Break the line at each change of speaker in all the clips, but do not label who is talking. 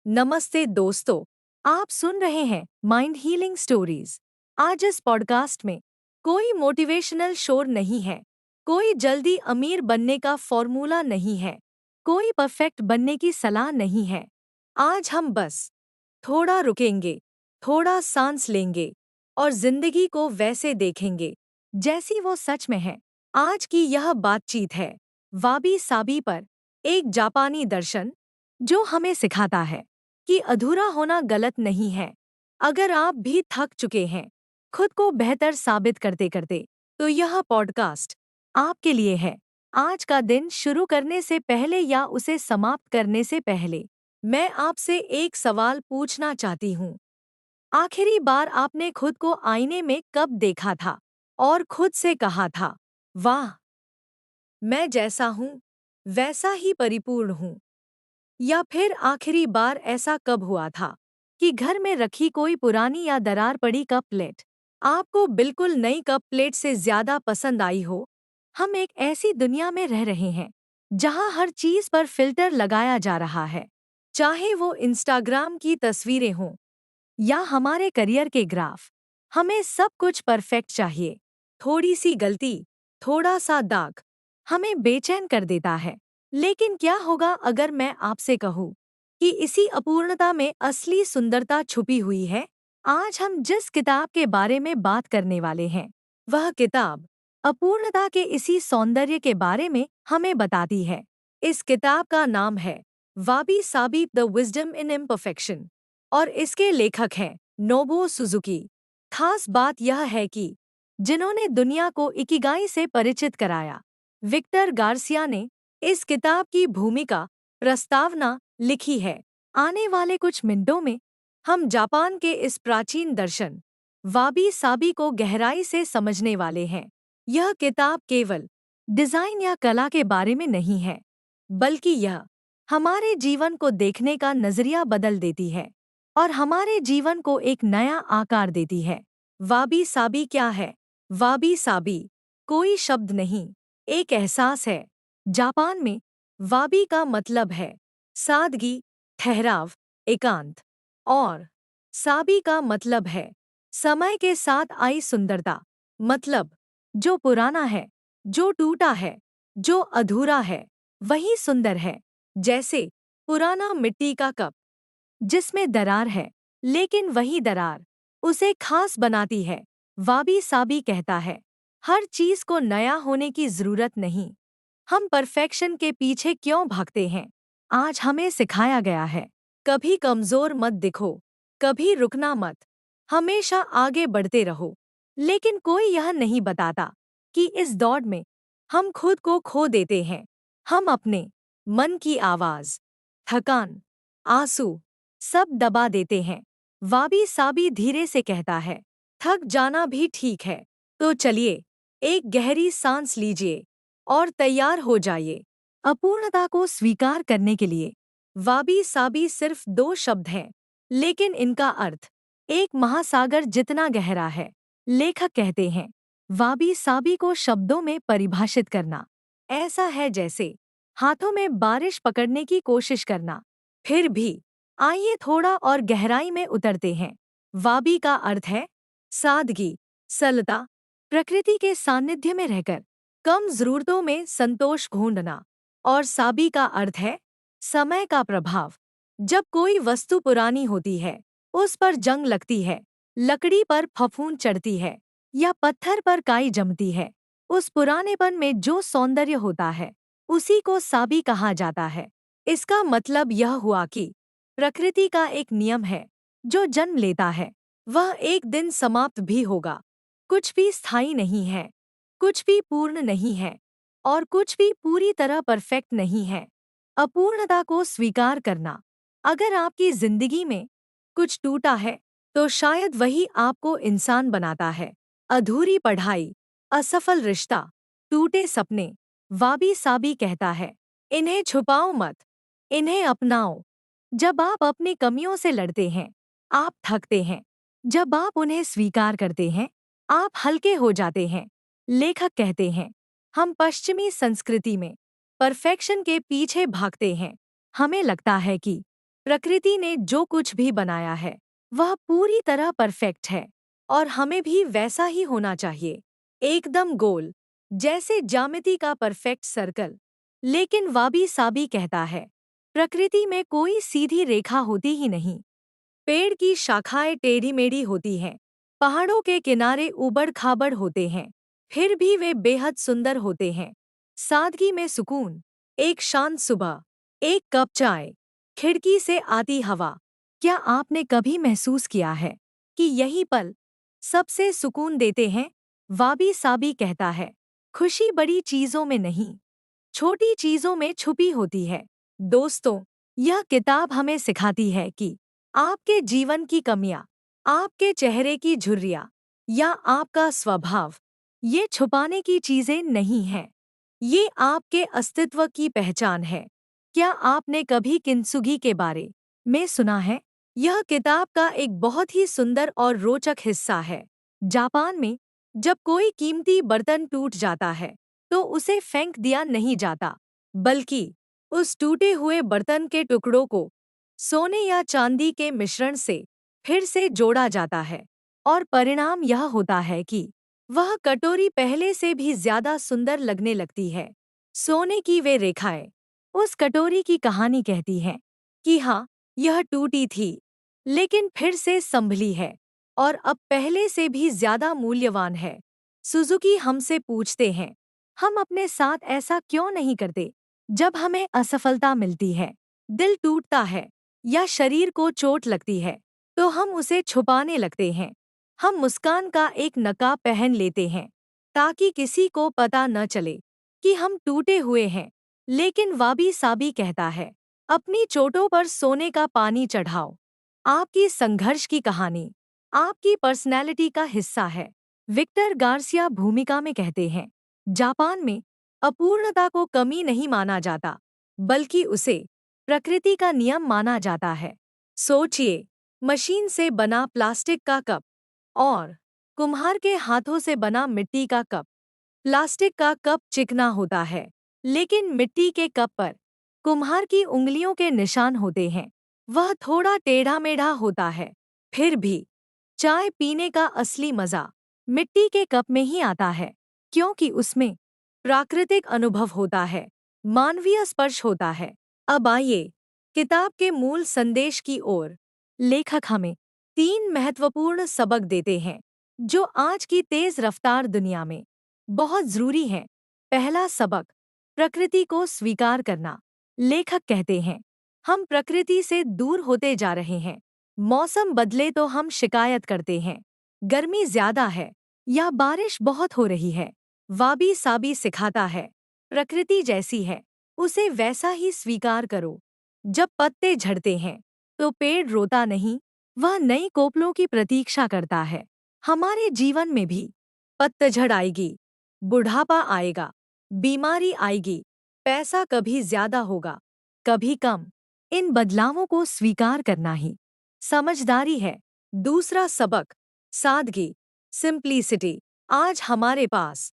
नमस्ते दोस्तों, आप सुन रहे हैं माइंड हीलिंग स्टोरीज। आज इस पॉडकास्ट में कोई मोटिवेशनल शोर नहीं है, कोई जल्दी अमीर बनने का फॉर्मूला नहीं है, कोई परफेक्ट बनने की सलाह नहीं है। आज हम बस थोड़ा रुकेंगे, थोड़ा सांस लेंगे और जिंदगी को वैसे देखेंगे जैसी वो सच में है। आज की यह बातचीत है वाबी साबी पर, एक जापानी दर्शन जो हमें सिखाता है कि अधूरा होना गलत नहीं है। अगर आप भी थक चुके हैं खुद को बेहतर साबित करते करते, तो यह पॉडकास्ट आपके लिए है। आज का दिन शुरू करने से पहले या उसे समाप्त करने से पहले मैं आपसे एक सवाल पूछना चाहती हूँ। आखिरी बार आपने खुद को आईने में कब देखा था और खुद से कहा था, वाह, मैं जैसा हूँ वैसा ही परिपूर्ण हूँ? या फिर आखिरी बार ऐसा कब हुआ था कि घर में रखी कोई पुरानी या दरार पड़ी कप प्लेट आपको बिल्कुल नई कप प्लेट से ज्यादा पसंद आई हो? हम एक ऐसी दुनिया में रह रहे हैं जहां हर चीज पर फिल्टर लगाया जा रहा है, चाहे वो इंस्टाग्राम की तस्वीरें हों या हमारे करियर के ग्राफ। हमें सब कुछ परफेक्ट चाहिए। थोड़ी सी गलती, थोड़ा सा दाग हमें बेचैन कर देता है। लेकिन क्या होगा अगर मैं आपसे कहूँ कि इसी अपूर्णता में असली सुंदरता छुपी हुई है? आज हम जिस किताब के बारे में बात करने वाले हैं, वह किताब अपूर्णता के इसी सौंदर्य के बारे में हमें बताती है। इस किताब का नाम है wabi sabi the wisdom in imperfection और इसके लेखक हैं नोबुओ सुजुकी। खास बात यह है कि जिन्होंने दुनिया को इकिगाई से परिचित कराया, विक्टर गार्सिया ने इस किताब की भूमिका प्रस्तावना लिखी है। आने वाले कुछ मिनटों में हम जापान के इस प्राचीन दर्शन वाबी साबी को गहराई से समझने वाले हैं। यह किताब केवल डिजाइन या कला के बारे में नहीं है, बल्कि यह हमारे जीवन को देखने का नजरिया बदल देती है और हमारे जीवन को एक नया आकार देती है। वाबी साबी क्या है? वाबी साबी कोई शब्द नहीं, एक एहसास है। जापान में वाबी का मतलब है सादगी, ठहराव, एकांत, और साबी का मतलब है समय के साथ आई सुंदरता। मतलब जो पुराना है, जो टूटा है, जो अधूरा है, वही सुंदर है। जैसे पुराना मिट्टी का कप जिसमें दरार है, लेकिन वही दरार उसे खास बनाती है। वाबी साबी कहता है, हर चीज को नया होने की जरूरत नहीं। हम परफेक्शन के पीछे क्यों भागते हैं? आज हमें सिखाया गया है, कभी कमजोर मत दिखो, कभी रुकना मत, हमेशा आगे बढ़ते रहो। लेकिन कोई यह नहीं बताता कि इस दौड़ में हम खुद को खो देते हैं। हम अपने मन की आवाज, थकान, आंसू सब दबा देते हैं। वाबी साबी धीरे से कहता है, थक जाना भी ठीक है, तो चलिए एक गहरी सांस लीजिए और तैयार हो जाइए अपूर्णता को स्वीकार करने के लिए। वाबी साबी सिर्फ दो शब्द हैं, लेकिन इनका अर्थ एक महासागर जितना गहरा है। लेखक कहते हैं, वाबी साबी को शब्दों में परिभाषित करना ऐसा है जैसे हाथों में बारिश पकड़ने की कोशिश करना। फिर भी आइए थोड़ा और गहराई में उतरते हैं। वाबी का अर्थ है सादगी, सरलता, प्रकृति के सानिध्य में रहकर कम जरूरतों में संतोष ढूंढना। और साबी का अर्थ है समय का प्रभाव। जब कोई वस्तु पुरानी होती है, उस पर जंग लगती है, लकड़ी पर फफूंद चढ़ती है या पत्थर पर काई जमती है, उस पुरानेपन में जो सौंदर्य होता है उसी को साबी कहा जाता है। इसका मतलब यह हुआ कि प्रकृति का एक नियम है, जो जन्म लेता है वह एक दिन समाप्त भी होगा। कुछ भी स्थायी नहीं है, कुछ भी पूर्ण नहीं है, और कुछ भी पूरी तरह परफेक्ट नहीं है। अपूर्णता को स्वीकार करना। अगर आपकी जिंदगी में कुछ टूटा है, तो शायद वही आपको इंसान बनाता है। अधूरी पढ़ाई, असफल रिश्ता, टूटे सपने। वाबी साबी कहता है, इन्हें छुपाओ मत, इन्हें अपनाओ। जब आप अपनी कमियों से लड़ते हैं, आप थकते हैं। जब आप उन्हें स्वीकार करते हैं, आप हल्के हो जाते हैं। लेखक कहते हैं, हम पश्चिमी संस्कृति में परफेक्शन के पीछे भागते हैं। हमें लगता है कि प्रकृति ने जो कुछ भी बनाया है वह पूरी तरह परफेक्ट है और हमें भी वैसा ही होना चाहिए, एकदम गोल, जैसे ज्यामिति का परफेक्ट सर्कल। लेकिन वाबी साबी कहता है, प्रकृति में कोई सीधी रेखा होती ही नहीं। पेड़ की शाखाएं टेढ़ी मेढ़ी होती हैं, पहाड़ों के किनारे ऊबड़ खाबड़ होते हैं, फिर भी वे बेहद सुंदर होते हैं। सादगी में सुकून, एक शांत सुबह, एक कप चाय, खिड़की से आती हवा। क्या आपने कभी महसूस किया है कि यही पल सबसे सुकून देते हैं? वाबी साबी कहता है, खुशी बड़ी चीजों में नहीं, छोटी चीजों में छुपी होती है। दोस्तों, यह किताब हमें सिखाती है कि आपके जीवन की कमियां, आपके चेहरे की झुर्रियां या आपका स्वभाव, ये छुपाने की चीजें नहीं हैं। ये आपके अस्तित्व की पहचान है। क्या आपने कभी किंसुगी के बारे में सुना है? यह किताब का एक बहुत ही सुंदर और रोचक हिस्सा है। जापान में जब कोई कीमती बर्तन टूट जाता है तो उसे फेंक दिया नहीं जाता, बल्कि उस टूटे हुए बर्तन के टुकड़ों को सोने या चांदी के मिश्रण से फिर से जोड़ा जाता है और परिणाम यह होता है कि वह कटोरी पहले से भी ज्यादा सुंदर लगने लगती है। सोने की वे रेखाएं उस कटोरी की कहानी कहती हैं कि हाँ, यह टूटी थी, लेकिन फिर से संभली है और अब पहले से भी ज्यादा मूल्यवान है। सुजुकी हमसे पूछते हैं, हम अपने साथ ऐसा क्यों नहीं करते? जब हमें असफलता मिलती है, दिल टूटता है या शरीर को चोट लगती है, तो हम उसे छुपाने लगते हैं। हम मुस्कान का एक नकाब पहन लेते हैं ताकि किसी को पता न चले कि हम टूटे हुए हैं। लेकिन वाबी साबी कहता है, अपनी चोटों पर सोने का पानी चढ़ाओ। आपकी संघर्ष की कहानी आपकी पर्सनैलिटी का हिस्सा है। विक्टर गार्सिया भूमिका में कहते हैं, जापान में अपूर्णता को कमी नहीं माना जाता, बल्कि उसे प्रकृति का नियम माना जाता है। सोचिए, मशीन से बना प्लास्टिक का कप और कुम्हार के हाथों से बना मिट्टी का कप। प्लास्टिक का कप चिकना होता है, लेकिन मिट्टी के कप पर कुम्हार की उंगलियों के निशान होते हैं। वह थोड़ा टेढ़ा मेढ़ा होता है, फिर भी चाय पीने का असली मजा मिट्टी के कप में ही आता है, क्योंकि उसमें प्राकृतिक अनुभव होता है, मानवीय स्पर्श होता है। अब आइए किताब के मूल संदेश की ओर। लेखक हमें 3 महत्वपूर्ण सबक देते हैं जो आज की तेज रफ्तार दुनिया में बहुत जरूरी है। पहला सबक, प्रकृति को स्वीकार करना। लेखक कहते हैं, हम प्रकृति से दूर होते जा रहे हैं। मौसम बदले तो हम शिकायत करते हैं, गर्मी ज्यादा है या बारिश बहुत हो रही है। वाबी साबी सिखाता है, प्रकृति जैसी है उसे वैसा ही स्वीकार करो। जब पत्ते झड़ते हैं तो पेड़ रोता नहीं, वह नई कोपलों की प्रतीक्षा करता है। हमारे जीवन में भी पतझड़ आएगी, बुढ़ापा आएगा, बीमारी आएगी, पैसा कभी ज्यादा होगा, कभी कम। इन बदलावों को स्वीकार करना ही समझदारी है। दूसरा सबक, सादगी, सिंप्लिसिटी। आज हमारे पास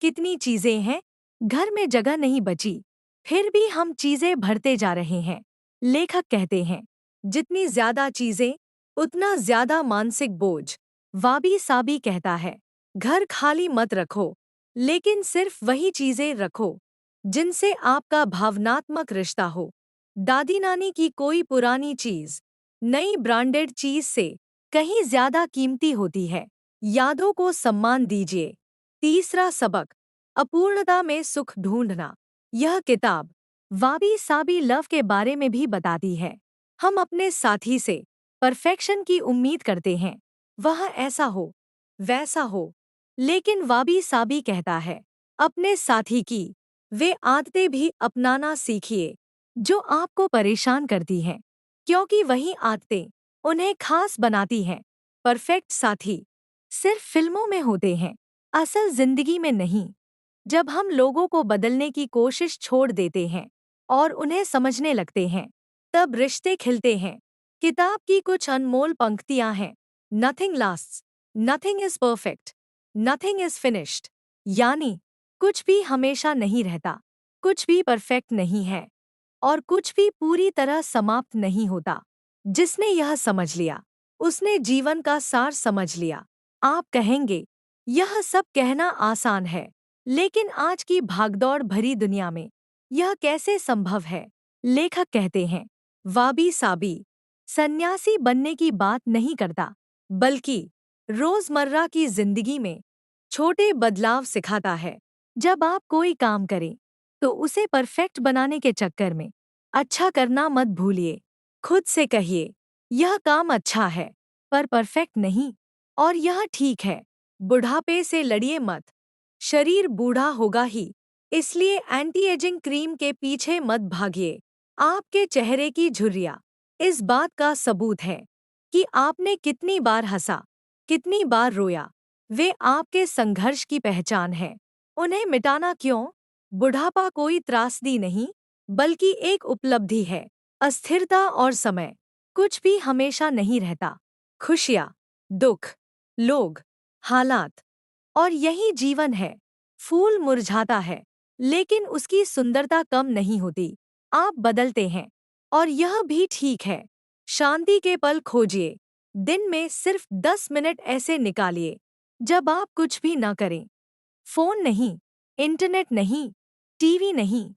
कितनी चीजें हैं, घर में जगह नहीं बची, फिर भी हम चीजें भरते जा रहे हैं। लेखक कहते हैं, जितनी ज्यादा चीजें उतना ज्यादा मानसिक बोझ। वाबी साबी कहता है, घर खाली मत रखो, लेकिन सिर्फ वही चीजें रखो जिनसे आपका भावनात्मक रिश्ता हो। दादी नानी की कोई पुरानी चीज नई ब्रांडेड चीज से कहीं ज्यादा कीमती होती है। यादों को सम्मान दीजिए। तीसरा सबक, अपूर्णता में सुख ढूंढना। यह किताब वाबी साबी लव के बारे में भी बताती है। हम अपने साथी से परफेक्शन की उम्मीद करते हैं, वह ऐसा हो, वैसा हो, लेकिन वाबी साबी कहता है, अपने साथी की वे आदतें भी अपनाना सीखिए जो आपको परेशान करती हैं, क्योंकि वही आदतें उन्हें खास बनाती हैं। परफेक्ट साथी सिर्फ फिल्मों में होते हैं, असल जिंदगी में नहीं। जब हम लोगों को बदलने की कोशिश छोड़ देते हैं और उन्हें समझने लगते हैं, तब रिश्ते खिलते हैं। किताब की कुछ अनमोल पंक्तियां हैं, nothing lasts, nothing is perfect, nothing is finished. यानी कुछ भी हमेशा नहीं रहता, कुछ भी परफेक्ट नहीं है। और कुछ भी पूरी तरह समाप्त नहीं होता। जिसने यह समझ लिया, उसने जीवन का सार समझ लिया। आप कहेंगे, यह सब कहना आसान है, लेकिन आज की भागदौड़ भरी दुनिया में यह कैसे संभव है? लेखक कहते हैं, वाबी साबी सन्यासी बनने की बात नहीं करता, बल्कि रोजमर्रा की जिंदगी में छोटे बदलाव सिखाता है। जब आप कोई काम करें, तो उसे परफेक्ट बनाने के चक्कर में अच्छा करना मत भूलिए। खुद से कहिए, यह काम अच्छा है, पर परफेक्ट नहीं, और यह ठीक है। बुढ़ापे से लड़िए मत, शरीर बूढ़ा होगा ही, इसलिए एंटी एजिंग क्रीम के पीछे मत भागिए। आपके चेहरे की झुर्रियां इस बात का सबूत है कि आपने कितनी बार हंसा, कितनी बार रोया। वे आपके संघर्ष की पहचान है। उन्हें मिटाना क्यों? बुढ़ापा कोई त्रासदी नहीं, बल्कि एक उपलब्धि है। अस्थिरता और समय, कुछ भी हमेशा नहीं रहता। खुशियाँ, दुख, लोग, हालात, और यही जीवन है। फूल मुरझाता है, लेकिन उसकी सुंदरता कम नहीं होती। आप बदलते हैं, और यह भी ठीक है। शांति के पल खोजिए। दिन में सिर्फ 10 मिनट ऐसे निकालिए जब आप कुछ भी न करें। फोन नहीं, इंटरनेट नहीं, टीवी नहीं,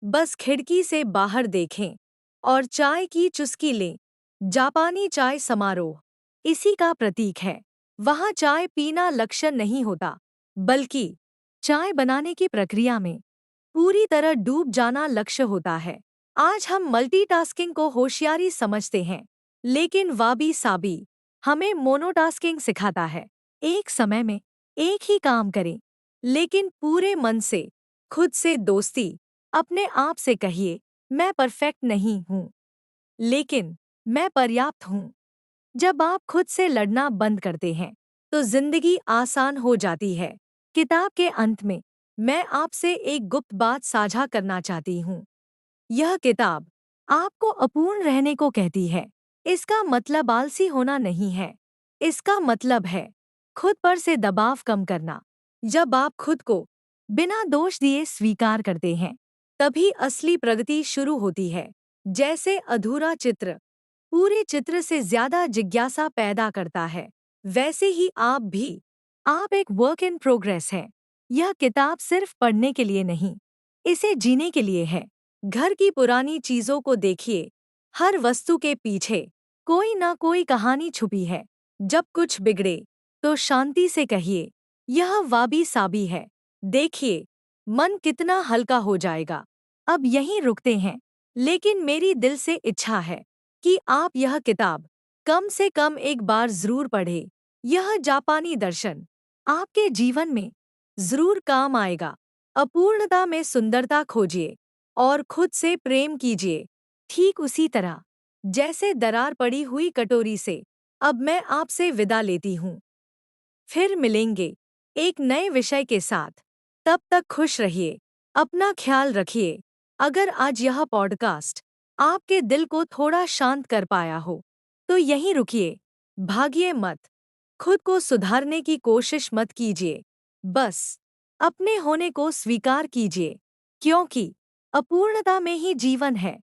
बस खिड़की से बाहर देखें और चाय की चुस्की लें। जापानी चाय समारोह इसी का प्रतीक है। वहाँ चाय पीना लक्ष्य नहीं होता, बल्कि चाय बनाने की प्रक्रिया में पूरी तरह डूब जाना लक्ष्य होता है। आज हम मल्टीटास्किंग को होशियारी समझते हैं, लेकिन वाबी साबी हमें मोनोटास्किंग सिखाता है। एक समय में एक ही काम करें, लेकिन पूरे मन से। खुद से दोस्ती, अपने आप से कहिए, मैं परफेक्ट नहीं हूँ, लेकिन मैं पर्याप्त हूँ। जब आप खुद से लड़ना बंद करते हैं, तो जिंदगी आसान हो जाती है। किताब के अंत में मैं आपसे एक गुप्त बात साझा करना चाहती हूँ। यह किताब आपको अपूर्ण रहने को कहती है। इसका मतलब आलसी होना नहीं है। इसका मतलब है खुद पर से दबाव कम करना। जब आप खुद को बिना दोष दिए स्वीकार करते हैं, तभी असली प्रगति शुरू होती है। जैसे अधूरा चित्र पूरे चित्र से ज्यादा जिज्ञासा पैदा करता है, वैसे ही आप भी। आप एक वर्क इन प्रोग्रेस हैं। यह किताब सिर्फ पढ़ने के लिए नहीं, इसे जीने के लिए है। घर की पुरानी चीजों को देखिए, हर वस्तु के पीछे कोई ना कोई कहानी छुपी है। जब कुछ बिगड़े, तो शांति से कहिए, यह वाबी साबी है। देखिए, मन कितना हल्का हो जाएगा। अब यहीं रुकते हैं, लेकिन मेरी दिल से इच्छा है कि आप यह किताब कम से कम एक बार जरूर पढ़ें। यह जापानी दर्शन आपके जीवन में जरूर काम आएगा। अपूर्णता में सुंदरता खोजिए और खुद से प्रेम कीजिए, ठीक उसी तरह जैसे दरार पड़ी हुई कटोरी से। अब मैं आपसे विदा लेती हूँ। फिर मिलेंगे एक नए विषय के साथ। तब तक खुश रहिए, अपना ख्याल रखिए। अगर आज यह पॉडकास्ट आपके दिल को थोड़ा शांत कर पाया हो, तो यहीं रुकिए, भागिए मत, खुद को सुधारने की कोशिश मत कीजिए। बस अपने होने को स्वीकार कीजिए, क्योंकि अपूर्णता में ही जीवन है।